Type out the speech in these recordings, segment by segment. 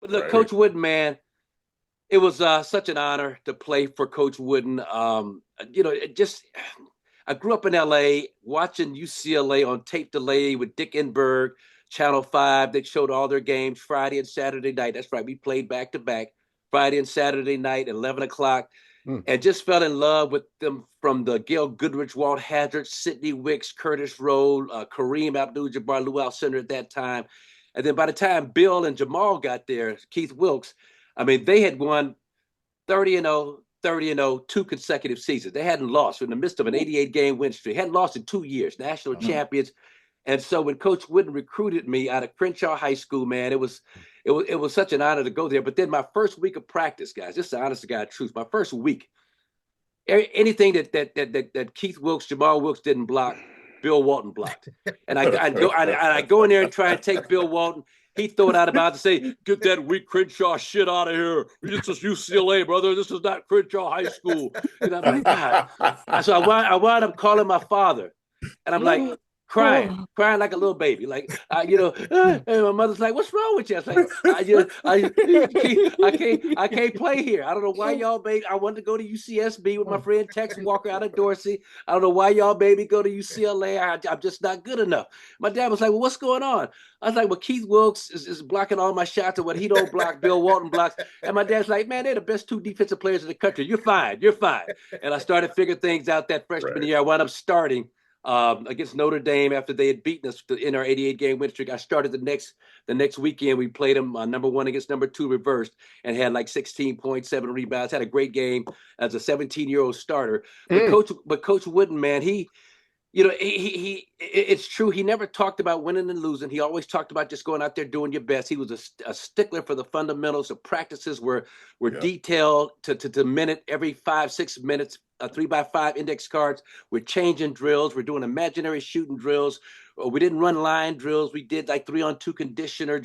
But look, Right. Coach Wooden, man, it was such an honor to play for Coach Wooden. It just I grew up in LA watching UCLA on tape delay with Dick Enberg, Channel 5. They showed all their games Friday and Saturday night. That's right. We played back to back Friday and Saturday night at 11 o'clock Mm. and just fell in love with them from the Gail Goodrich, Walt Hazard, Sidney Wicks, Curtis Rowe, Kareem Abdul-Jabbar, Lou Alcindor at that time. And then by the time Bill and Jamal got there, Keith Wilkes, I mean, they had won 30 and 0, 30 and 0, two consecutive seasons. They hadn't lost in the midst of an 88 game win streak. Hadn't lost in 2 years, national Uh-huh. champions. And so when Coach Wooden recruited me out of Crenshaw High School, man, it was such an honor to go there. But then my first week of practice, guys, this is the honest to God truth. My first week, anything that Keith Wilkes, Jamal Wilkes didn't block, Bill Walton blocked. And I go in there and try and take Bill Walton. He throw it out about to say, "Get that weak Crenshaw shit out of here. This is UCLA, brother. This is not Crenshaw High School." And I'm like, God. So I wound up calling my father, and I'm like, crying like a little baby, and my mother's like, "What's wrong with you?" I was like, I can't play here. I don't know why y'all made. I wanted to go to UCSB with my friend Tex Walker out of Dorsey. I don't know why y'all made me go to UCLA. I'm just not good enough. My dad was like, "Well, what's going on?" I was like, "Well, Keith Wilkes is blocking all my shots, and what he don't block, Bill Walton blocks." And my dad's like, "Man, they're the best two defensive players in the country. You're fine. You're fine." And I started figuring things out that freshman Right. year. I wound up starting against Notre Dame after they had beaten us in our 88 game win streak. I started the next weekend. We played them number one against number two reversed and had like 16.7 rebounds. Had a great game as a 17-year-old starter. But Mm. Coach Wooden, man, it's true. He never talked about winning and losing. He always talked about just going out there doing your best. He was a stickler for the fundamentals. The practices were Yeah. detailed to minute every 5-6 minutes. 3x5 index cards. We're changing drills. We're doing imaginary shooting drills. We didn't run line drills. We did like 3-on-2 conditioner.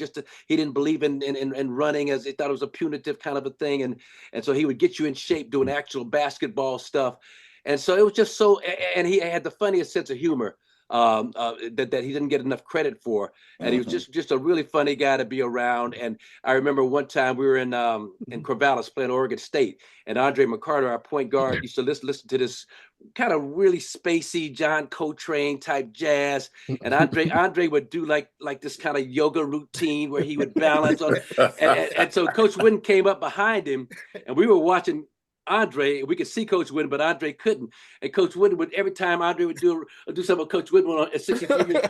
He didn't believe in running, as he thought it was a punitive kind of a thing. And so he would get you in shape doing actual basketball stuff. And so it was just so, and he had the funniest sense of humor that he didn't get enough credit for. And he was Mhm. just a really funny guy to be around. And I remember one time we were in Corvallis playing Oregon State, and Andre McCarter, our point guard, used to listen to this kind of really spacey John Coltrane type jazz. And Andre would do like this kind of yoga routine where he would balance on. And so Coach Wooden came up behind him, and we were watching Andre. We could see Coach Wooden, but Andre couldn't. And Coach Wooden would, every time Andre would do something, Coach Wooden at 63 years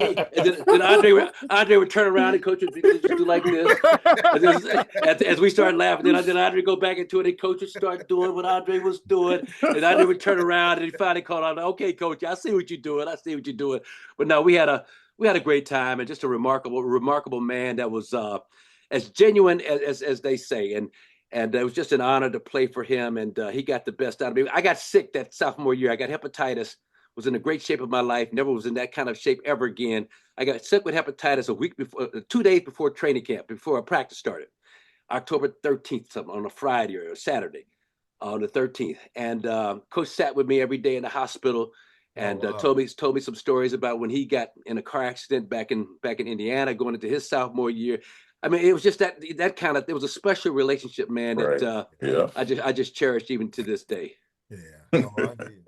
and then Andre would turn around and Coach would just do like this. And as we started laughing, then Andre would go back into it, and Coach would start doing what Andre was doing. And Andre would turn around, and he finally called out, "Okay, Coach, I see what you're doing. I see what you're doing." But no, we had a great time, and just a remarkable man that was as genuine as they say. And it was just an honor to play for him, and he got the best out of me. I got sick that sophomore year. I got hepatitis, was in a great shape of my life, never was in that kind of shape ever again. I got sick with hepatitis a week before, 2 days before training camp, before our practice started, October 13th, something on a Friday or a Saturday, on the 13th. And Coach sat with me every day in the hospital Oh and wow. told me some stories about when he got in a car accident back in Indiana, going into his sophomore year. I mean, it was just that kind of, it was a special relationship, man, that Right. Yeah. I just cherished even to this day. Yeah. No, I mean,